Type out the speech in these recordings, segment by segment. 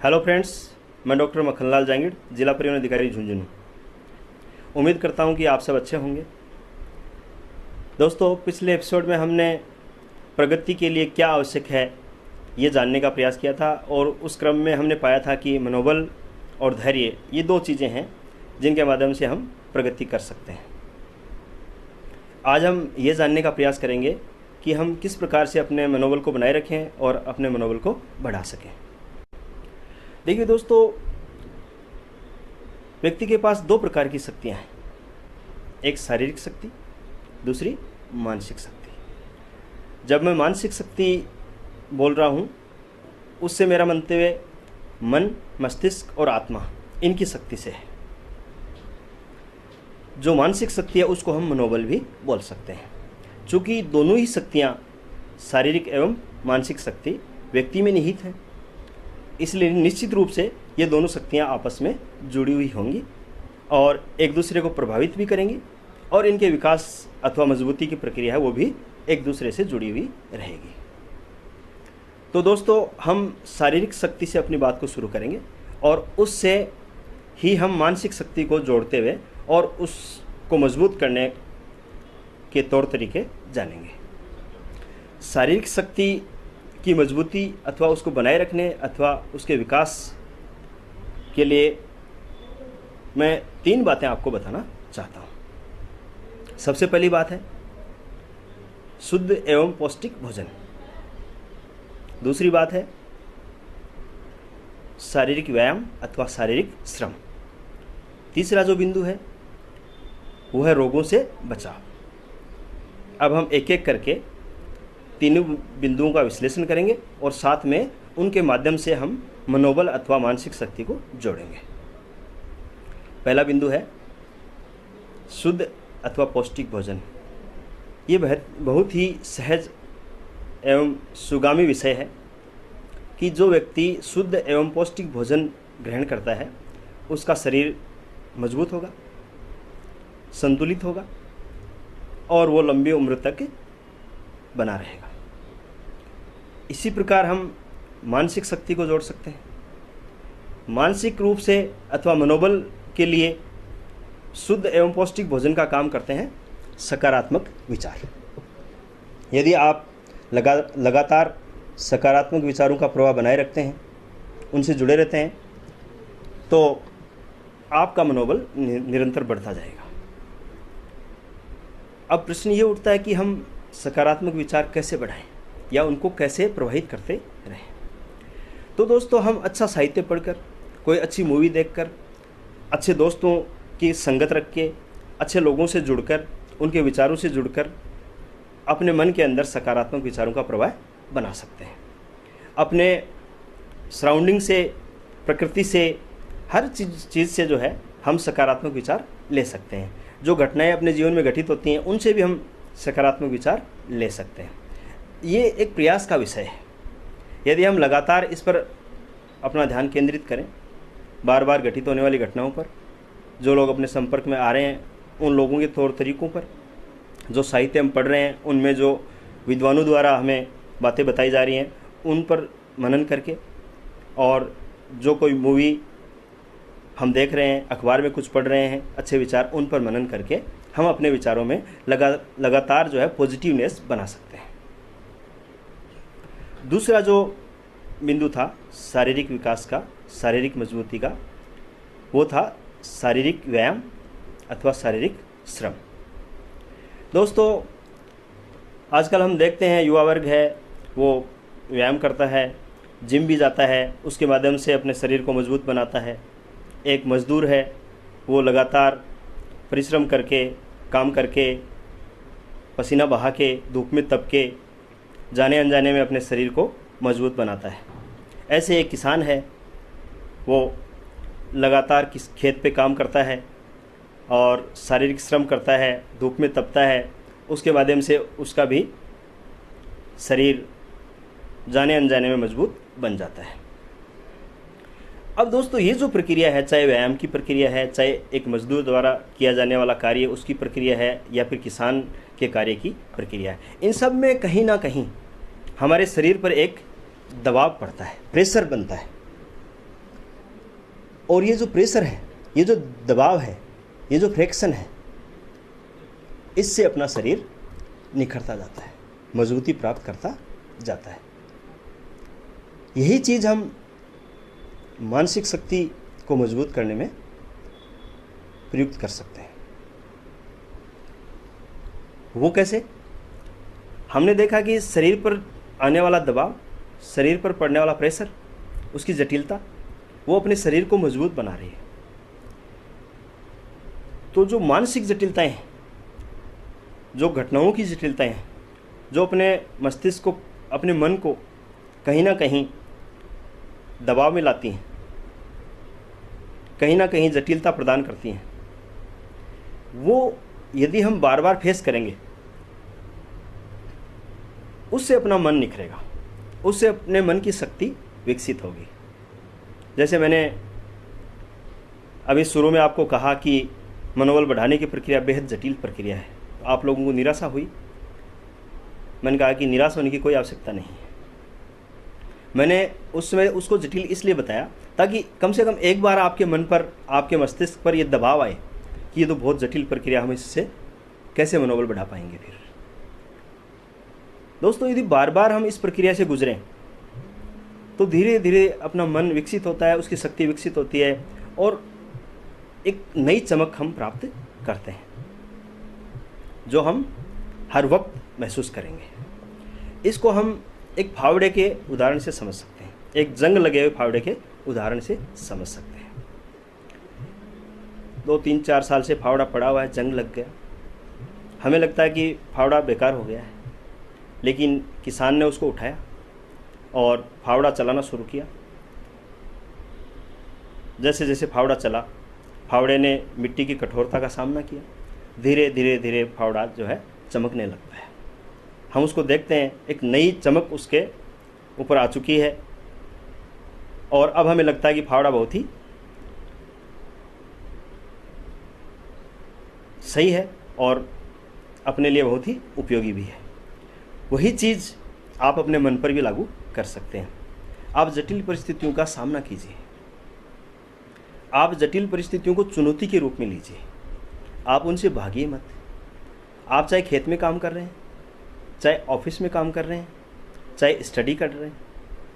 Hello friends, मैं doctor Makhanlal Jangid, जिला परिवहन अधिकारी झुंझुनू। उम्मीद करता हूं कि आप सब अच्छे होंगे। दोस्तों, पिछले एपिसोड में हमने प्रगति के लिए क्या आवश्यक है ये जानने का प्रयास किया था और उस क्रम में हमने पाया था कि मनोबल और धैर्य ये दो चीज़ें हैं जिनके माध्यम से हम प्रगति कर सकते हैं। आज हम ये जानने का प्रयास करेंगे कि हम किस प्रकार से अपने मनोबल को बनाए रखें और अपने मनोबल को बढ़ा सकें। देखिए दोस्तों, व्यक्ति के पास दो प्रकार की शक्तियां हैं, एक शारीरिक शक्ति, दूसरी मानसिक शक्ति। जब मैं मानसिक शक्ति बोल रहा हूं, उससे मेरा मंतव्य मन, मस्तिष्क और आत्मा, इनकी शक्ति से है। जो मानसिक शक्ति है उसको हम मनोबल भी बोल सकते हैं। चूँकि दोनों ही शक्तियां, शारीरिक एवं मानसिक शक्ति, व्यक्ति में निहित हैं, इसलिए निश्चित रूप से ये दोनों शक्तियाँ आपस में जुड़ी हुई होंगी और एक दूसरे को प्रभावित भी करेंगी और इनके विकास अथवा मजबूती की प्रक्रिया है वो भी एक दूसरे से जुड़ी हुई रहेगी। तो दोस्तों, हम शारीरिक शक्ति से अपनी बात को शुरू करेंगे और उससे ही हम मानसिक शक्ति को जोड़ते हुए और उसको मजबूत करने के तौर तरीके जानेंगे। शारीरिक शक्ति की मजबूती अथवा उसको बनाए रखने अथवा उसके विकास के लिए मैं 3 बातें आपको बताना चाहता हूँ। सबसे पहली बात है शुद्ध एवं पौष्टिक भोजन। दूसरी बात है शारीरिक व्यायाम अथवा शारीरिक श्रम। तीसरा जो बिंदु है वो है रोगों से बचाव। अब हम एक एक करके तीनों बिंदुओं का विश्लेषण करेंगे और साथ में उनके माध्यम से हम मनोबल अथवा मानसिक शक्ति को जोड़ेंगे। पहला बिंदु है शुद्ध अथवा पौष्टिक भोजन। ये बहुत ही सहज एवं सुगामी विषय है कि जो व्यक्ति शुद्ध एवं पौष्टिक भोजन ग्रहण करता है उसका शरीर मजबूत होगा, संतुलित होगा और वो लंबी उम्र तक बना रहेगा। इसी प्रकार हम मानसिक शक्ति को जोड़ सकते हैं। मानसिक रूप से अथवा मनोबल के लिए शुद्ध एवं पौष्टिक भोजन का काम करते हैं सकारात्मक विचार। यदि आप लगातार सकारात्मक विचारों का प्रवाह बनाए रखते हैं, उनसे जुड़े रहते हैं, तो आपका मनोबल निरंतर बढ़ता जाएगा। अब प्रश्न ये उठता है कि हम सकारात्मक विचार कैसे बढ़ाएं या उनको कैसे प्रभावित करते रहें। तो दोस्तों, हम अच्छा साहित्य पढ़कर, कोई अच्छी मूवी देखकर, अच्छे दोस्तों की संगत रख के, अच्छे लोगों से जुड़कर, उनके विचारों से जुड़कर अपने मन के अंदर सकारात्मक विचारों का प्रवाह बना सकते हैं। अपने सराउंडिंग से, प्रकृति से, हर चीज़ से जो है हम सकारात्मक विचार ले सकते हैं। जो घटनाएं अपने जीवन में घटित होती हैं उनसे भी हम सकारात्मक विचार ले सकते हैं। ये एक प्रयास का विषय है। यदि हम लगातार इस पर अपना ध्यान केंद्रित करें, बार बार घटित होने वाली घटनाओं पर, जो लोग अपने संपर्क में आ रहे हैं उन लोगों के तौर तरीकों पर, जो साहित्य हम पढ़ रहे हैं उनमें जो विद्वानों द्वारा हमें बातें बताई जा रही हैं उन पर मनन करके, और जो कोई मूवी हम देख रहे हैं, अखबार में कुछ पढ़ रहे हैं, अच्छे विचार, उन पर मनन करके हम अपने विचारों में लगातार जो है पॉजिटिवनेस बना सकते हैं। दूसरा जो बिंदु था शारीरिक विकास का, शारीरिक मजबूती का, वो था शारीरिक व्यायाम अथवा शारीरिक श्रम। दोस्तों, आजकल हम देखते हैं युवा वर्ग है वो व्यायाम करता है, जिम भी जाता है, उसके माध्यम से अपने शरीर को मजबूत बनाता है। एक मजदूर है वो लगातार परिश्रम करके, काम करके, पसीना बहा के, धूप में तप के, जाने अनजाने में अपने शरीर को मजबूत बनाता है। ऐसे एक किसान है वो लगातार खेत पे काम करता है और शारीरिक श्रम करता है, धूप में तपता है, उसके माध्यम से उसका भी शरीर जाने अनजाने में मजबूत बन जाता है। अब दोस्तों, ये जो प्रक्रिया है, चाहे व्यायाम की प्रक्रिया है, चाहे एक मजदूर द्वारा किया जाने वाला कार्य उसकी प्रक्रिया है, या फिर किसान के कार्य की प्रक्रिया है, इन सब में कहीं ना कहीं हमारे शरीर पर एक दबाव पड़ता है, प्रेशर बनता है। और ये जो प्रेशर है, ये जो दबाव है, ये जो फ्रिक्शन है, इससे अपना शरीर निखरता जाता है, मजबूती प्राप्त करता जाता है। यही चीज़ हम मानसिक शक्ति को मजबूत करने में प्रयुक्त कर सकते हैं। वो कैसे? हमने देखा कि शरीर पर आने वाला दबाव, शरीर पर पड़ने वाला प्रेशर, उसकी जटिलता, वो अपने शरीर को मजबूत बना रही है। तो जो मानसिक जटिलताएं हैं, जो घटनाओं की जटिलताएं हैं, जो अपने मस्तिष्क को, अपने मन को कहीं ना कहीं दबाव में लाती हैं, कहीं ना कहीं जटिलता प्रदान करती हैं, वो यदि हम बार बार फेस करेंगे, उससे अपना मन निखरेगा, उससे अपने मन की शक्ति विकसित होगी। जैसे मैंने अभी शुरू में आपको कहा कि मनोबल बढ़ाने की प्रक्रिया बेहद जटिल प्रक्रिया है। तो आप लोगों को निराशा हुई। मैंने कहा कि निराश होने की कोई आवश्यकता नहीं है। मैंने उस समय उसको जटिल इसलिए बताया ताकि कम से कम एक बार आपके मन पर, आपके मस्तिष्क पर यह दबाव आए कि ये तो बहुत जटिल प्रक्रिया, हम इससे कैसे मनोबल बढ़ा पाएंगे। फिर दोस्तों, यदि बार बार हम इस प्रक्रिया से गुजरें तो धीरे धीरे अपना मन विकसित होता है, उसकी शक्ति विकसित होती है और एक नई चमक हम प्राप्त करते हैं, जो हम हर वक्त महसूस करेंगे। इसको हम एक फावड़े के उदाहरण से समझ सकते हैं, एक जंग लगे हुए फावड़े के उदाहरण से समझ सकते हैं। 2-3-4 साल से फावड़ा पड़ा हुआ है, जंग लग गया, हमें लगता है कि फावड़ा बेकार हो गया है, लेकिन किसान ने उसको उठाया और फावड़ा चलाना शुरू किया। जैसे जैसे फावड़ा चला, फावड़े ने मिट्टी की कठोरता का सामना किया, धीरे धीरे धीरे फावड़ा जो है चमकने लगता है। हम उसको देखते हैं, एक नई चमक उसके ऊपर आ चुकी है और अब हमें लगता है कि फावड़ा बहुत ही सही है और अपने लिए बहुत ही उपयोगी भी है। वही चीज़ आप अपने मन पर भी लागू कर सकते हैं। आप जटिल परिस्थितियों का सामना कीजिए, आप जटिल परिस्थितियों को चुनौती के रूप में लीजिए, आप उनसे भागिए मत। आप चाहे खेत में काम कर रहे हैं, चाहे ऑफिस में काम कर रहे हैं, चाहे स्टडी कर रहे हैं,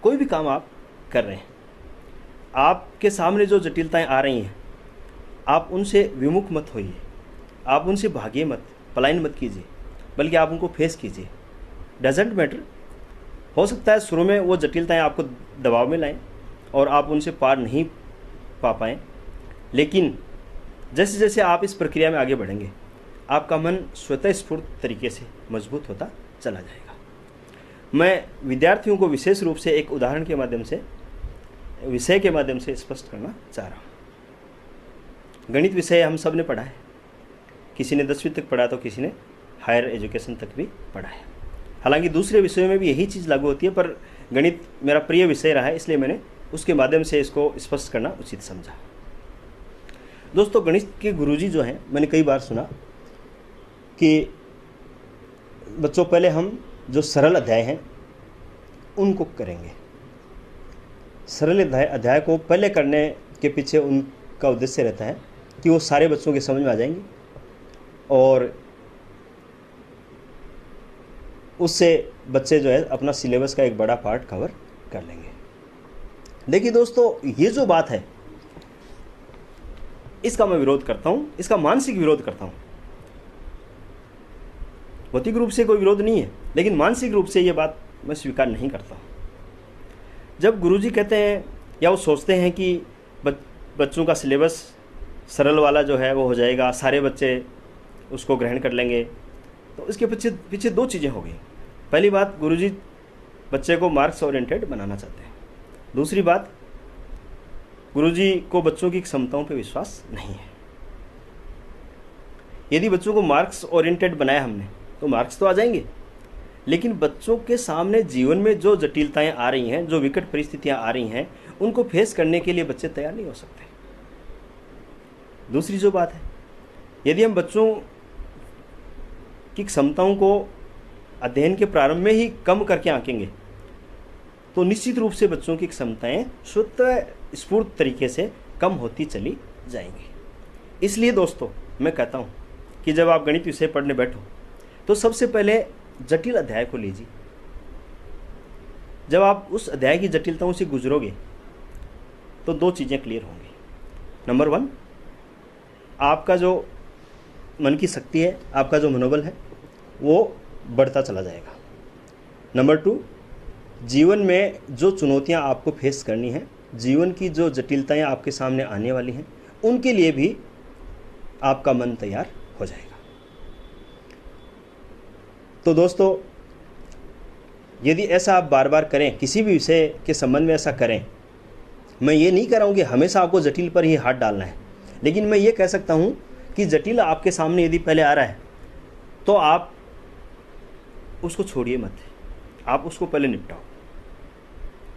कोई भी काम आप कर रहे हैं, आपके सामने जो जटिलताएं आ रही हैं, आप उनसे विमुख मत होइए, आप उनसे भागिए मत, पलायन मत कीजिए, बल्कि आप उनको फेस कीजिए। डजेंट मैटर, हो सकता है शुरू में वो जटिलताएं आपको दबाव में लाएं और आप उनसे पार नहीं पा पाएँ, लेकिन जैसे जैसे आप इस प्रक्रिया में आगे बढ़ेंगे, आपका मन स्वतः स्फूर्त तरीके से मजबूत होता चला जाएगा। मैं विद्यार्थियों को विशेष रूप से एक उदाहरण के माध्यम से, विषय के माध्यम से स्पष्ट करना चाह रहा हूँ। गणित विषय हम सब ने पढ़ा है, किसी ने 10वीं तक पढ़ा तो किसी ने हायर एजुकेशन तक भी पढ़ा है। हालांकि दूसरे विषयों में भी यही चीज़ लागू होती है, पर गणित मेरा प्रिय विषय रहा है, इसलिए मैंने उसके माध्यम से इसको स्पष्ट करना उचित समझा। दोस्तों, गणित के गुरुजी जो हैं, मैंने कई बार सुना कि बच्चों पहले हम जो सरल अध्याय हैं उनको करेंगे। सरल अध्याय को पहले करने के पीछे उनका उद्देश्य रहता है कि वो सारे बच्चों के समझ में आ जाएंगे और उससे बच्चे जो है अपना सिलेबस का एक बड़ा पार्ट कवर कर लेंगे। देखिए दोस्तों, ये जो बात है इसका मैं विरोध करता हूँ, इसका मानसिक विरोध करता हूँ। भौतिक रूप से कोई विरोध नहीं है, लेकिन मानसिक रूप से ये बात मैं स्वीकार नहीं करता हूँ। जब गुरुजी कहते हैं या वो सोचते हैं कि बच्चों का सिलेबस सरल वाला जो है वो हो जाएगा, सारे बच्चे उसको ग्रहण कर लेंगे, तो इसके पीछे दो चीज़ें हो गई। पहली बात, गुरुजी बच्चे को मार्क्स ओरिएंटेड बनाना चाहते हैं। दूसरी बात, गुरुजी को बच्चों की क्षमताओं पर विश्वास नहीं है। यदि बच्चों को मार्क्स ओरिएंटेड बनाया हमने तो मार्क्स तो आ जाएंगे, लेकिन बच्चों के सामने जीवन में जो जटिलताएं आ रही हैं, जो विकट परिस्थितियां आ रही हैं, उनको फेस करने के लिए बच्चे तैयार नहीं हो सकते। दूसरी जो बात है, यदि हम बच्चों की क्षमताओं को अध्ययन के प्रारंभ में ही कम करके आंकेंगे तो निश्चित रूप से बच्चों की क्षमताएं स्वतः स्फूर्त तरीके से कम होती चली जाएंगी। इसलिए दोस्तों मैं कहता हूँ कि जब आप गणित विषय पढ़ने बैठो तो सबसे पहले जटिल अध्याय को लीजिए। जब आप उस अध्याय की जटिलताओं से गुजरोगे तो दो चीज़ें क्लियर होंगी। नंबर 1, आपका जो मन की शक्ति है, आपका जो मनोबल है वो बढ़ता चला जाएगा। नंबर 2, जीवन में जो चुनौतियां आपको फेस करनी है, जीवन की जो जटिलताएं आपके सामने आने वाली हैं, उनके लिए भी आपका मन तैयार हो जाएगा। तो दोस्तों, यदि ऐसा आप बार बार करें, किसी भी विषय के संबंध में ऐसा करें, मैं ये नहीं कह रहा हूँ कि हमेशा आपको जटिल पर ही हाथ डालना है, लेकिन मैं ये कह सकता हूँ कि जटिल आपके सामने यदि पहले आ रहा है तो आप उसको छोड़िए मत, आप उसको पहले निपटाओ।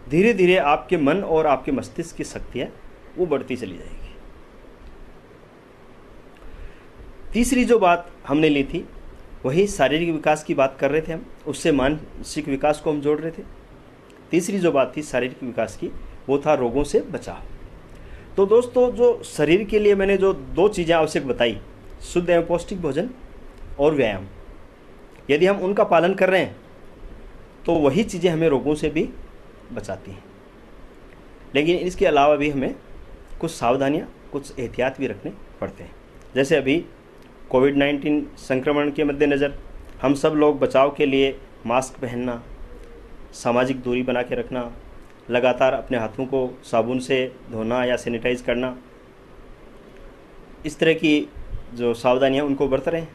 धीरे धीरे आपके मन और आपके मस्तिष्क की शक्ति है वो बढ़ती चली जाएगी। तीसरी जो बात हमने ली थी वही शारीरिक विकास की बात कर रहे थे हम, उससे मानसिक विकास को हम जोड़ रहे थे। तीसरी जो बात थी शारीरिक विकास की वो था रोगों से बचाव। तो दोस्तों, जो शरीर के लिए मैंने जो 2 चीज़ें आवश्यक बताई, शुद्ध एवं पौष्टिक भोजन और व्यायाम, यदि हम उनका पालन कर रहे हैं तो वही चीज़ें हमें रोगों से भी बचाती हैं। लेकिन इसके अलावा भी हमें कुछ सावधानियां, कुछ एहतियात भी रखने पड़ते हैं। जैसे अभी कोविड-19 संक्रमण के मद्देनज़र हम सब लोग बचाव के लिए मास्क पहनना, सामाजिक दूरी बना के रखना, लगातार अपने हाथों को साबुन से धोना या सैनिटाइज करना, इस तरह की जो सावधानियां उनको बरत रहे हैं।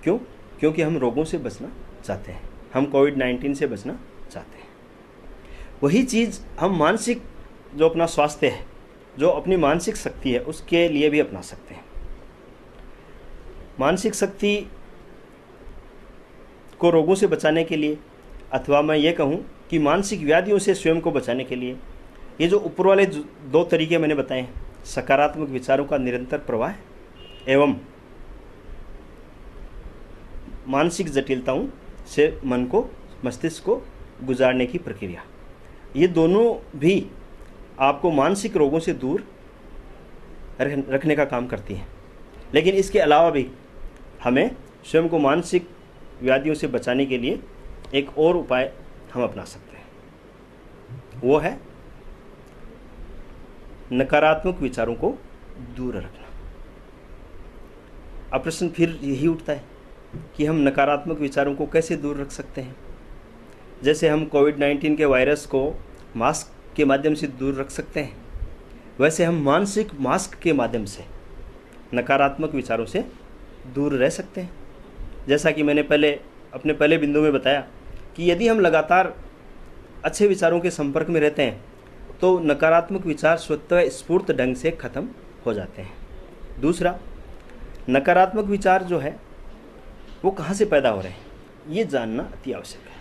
क्यों? क्योंकि हम रोगों से बचना चाहते हैं, हम कोविड-19 से बचना चाहते हैं। वही चीज़ हम मानसिक जो अपना स्वास्थ्य है, जो अपनी मानसिक शक्ति है, उसके लिए भी अपना सकते हैं। मानसिक शक्ति को रोगों से बचाने के लिए, अथवा मैं ये कहूँ कि मानसिक व्याधियों से स्वयं को बचाने के लिए, ये जो ऊपर वाले 2 तरीके मैंने बताए हैं, सकारात्मक विचारों का निरंतर प्रवाह एवं मानसिक जटिलताओं से मन को, मस्तिष्क को गुजारने की प्रक्रिया, ये दोनों भी आपको मानसिक रोगों से दूर रखने का काम करती हैं। लेकिन इसके अलावा भी हमें स्वयं को मानसिक व्याधियों से बचाने के लिए एक और उपाय हम अपना सकते हैं, वो है नकारात्मक विचारों को दूर रखना। अब प्रश्न फिर यही उठता है कि हम नकारात्मक विचारों को कैसे दूर रख सकते हैं। जैसे हम कोविड-19 के वायरस को मास्क के माध्यम से दूर रख सकते हैं, वैसे हम मानसिक मास्क के माध्यम से नकारात्मक विचारों से दूर रह सकते हैं। जैसा कि मैंने अपने पहले बिंदु में बताया कि यदि हम लगातार अच्छे विचारों के संपर्क में रहते हैं तो नकारात्मक विचार स्वतः स्फूर्त ढंग से खत्म हो जाते हैं। दूसरा, नकारात्मक विचार जो है वो कहाँ से पैदा हो रहे हैं, ये जानना अति आवश्यक है।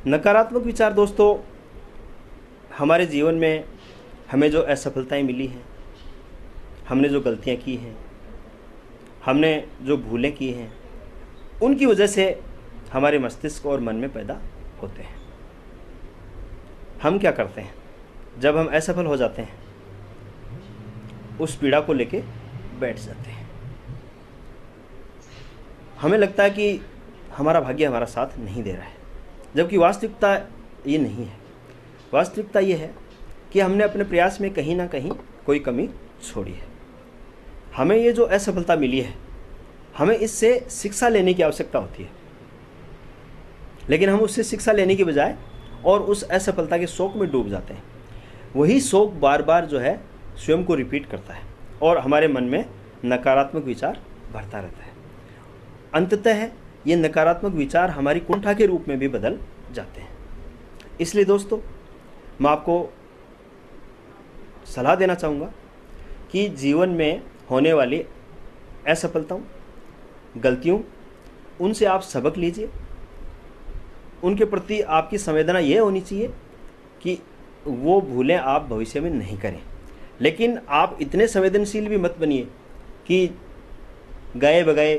नकारात्मक विचार दोस्तों, हमारे जीवन में हमें जो असफलताएं मिली हैं, हमने जो गलतियां की हैं, हमने जो भूलें की हैं, उनकी वजह से हमारे मस्तिष्क और मन में पैदा होते हैं। हम क्या करते हैं, जब हम असफल हो जाते हैं उस पीड़ा को लेके बैठ जाते हैं। हमें लगता है कि हमारा भाग्य हमारा साथ नहीं दे रहा है, जबकि वास्तविकता ये नहीं है। वास्तविकता ये है कि हमने अपने प्रयास में कहीं ना कहीं कोई कमी छोड़ी है। हमें ये जो असफलता मिली है, हमें इससे शिक्षा लेने की आवश्यकता होती है, लेकिन हम उससे शिक्षा लेने की बजाय और उस असफलता के शोक में डूब जाते हैं। वही शोक बार बार जो है स्वयं को रिपीट करता है और हमारे मन में नकारात्मक विचार भरता रहता है। अंततः ये नकारात्मक विचार हमारी कुंठा के रूप में भी बदल जाते हैं। इसलिए दोस्तों, मैं आपको सलाह देना चाहूँगा कि जीवन में होने वाली असफलताओं, गलतियों, उनसे आप सबक लीजिए। उनके प्रति आपकी संवेदना ये होनी चाहिए कि वो भूलें आप भविष्य में नहीं करें। लेकिन आप इतने संवेदनशील भी मत बनिए कि गए बगए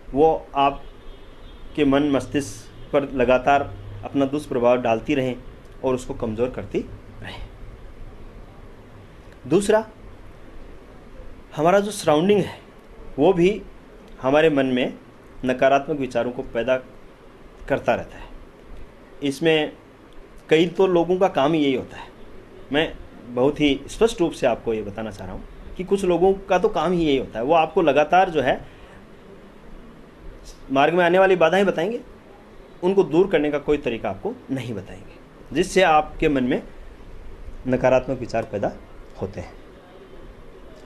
वो आपके मन मस्तिष्क पर लगातार अपना दुष्प्रभाव डालती रहें और उसको कमज़ोर करती रहें। दूसरा, हमारा जो सराउंडिंग है वो भी हमारे मन में नकारात्मक विचारों को पैदा करता रहता है। इसमें कई तो लोगों का काम ही यही होता है। मैं बहुत ही स्पष्ट रूप से आपको ये बताना चाह रहा हूँ कि कुछ लोगों का तो काम ही यही होता है, वो आपको लगातार जो है मार्ग में आने वाली बाधाएं बताएंगे, उनको दूर करने का कोई तरीका आपको नहीं बताएंगे, जिससे आपके मन में नकारात्मक विचार पैदा होते हैं।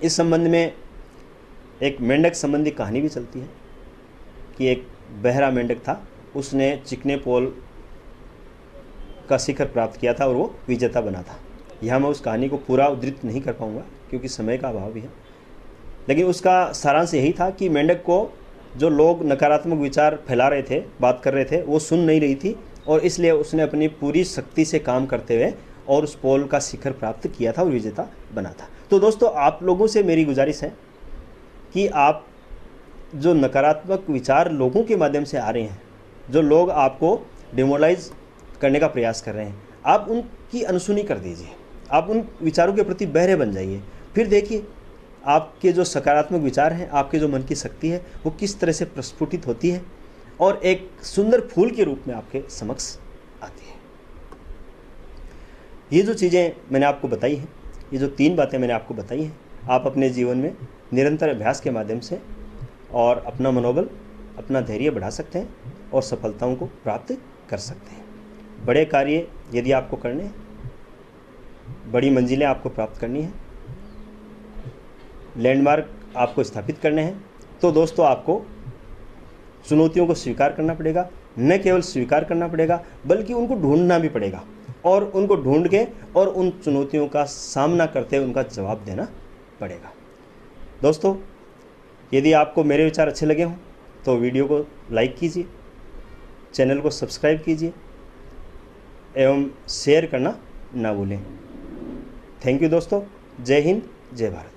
इस संबंध में एक मेंढक संबंधी कहानी भी चलती है कि एक बहरा मेंढक था, उसने चिकने पोल का शिखर प्राप्त किया था और वो विजेता बना था। यहाँ मैं उस कहानी को पूरा उद्धृत नहीं कर पाऊँगा क्योंकि समय का अभाव भी है, लेकिन उसका सारांश यही था कि मेंढक को जो लोग नकारात्मक विचार फैला रहे थे, बात कर रहे थे, वो सुन नहीं रही थी और इसलिए उसने अपनी पूरी शक्ति से काम करते हुए और उस पोल का शिखर प्राप्त किया था और विजेता बना था। तो दोस्तों, आप लोगों से मेरी गुजारिश है कि आप जो नकारात्मक विचार लोगों के माध्यम से आ रहे हैं, जो लोग आपको डिमोरलाइज करने का प्रयास कर रहे हैं, आप उनकी अनसुनी कर दीजिए, आप उन विचारों के प्रति बहरे बन जाइए। फिर देखिए आपके जो सकारात्मक विचार हैं, आपके जो मन की शक्ति है, वो किस तरह से प्रस्फुटित होती है और एक सुंदर फूल के रूप में आपके समक्ष आती है। ये जो चीज़ें मैंने आपको बताई हैं, ये जो 3 बातें मैंने आपको बताई हैं, आप अपने जीवन में निरंतर अभ्यास के माध्यम से और अपना मनोबल, अपना धैर्य बढ़ा सकते हैं और सफलताओं को प्राप्त कर सकते हैं। बड़े कार्य यदि आपको करने हैं, बड़ी मंजिलें आपको प्राप्त करनी है, लैंडमार्क आपको स्थापित करने हैं, तो दोस्तों आपको चुनौतियों को स्वीकार करना पड़ेगा। न केवल स्वीकार करना पड़ेगा बल्कि उनको ढूंढना भी पड़ेगा और उनको ढूंढ के और उन चुनौतियों का सामना करते हुए उनका जवाब देना पड़ेगा। दोस्तों, यदि आपको मेरे विचार अच्छे लगे हों तो वीडियो को लाइक कीजिए, चैनल को सब्सक्राइब कीजिए एवं शेयर करना ना भूलें। थैंक यू दोस्तों। जय हिंद, जय भारत।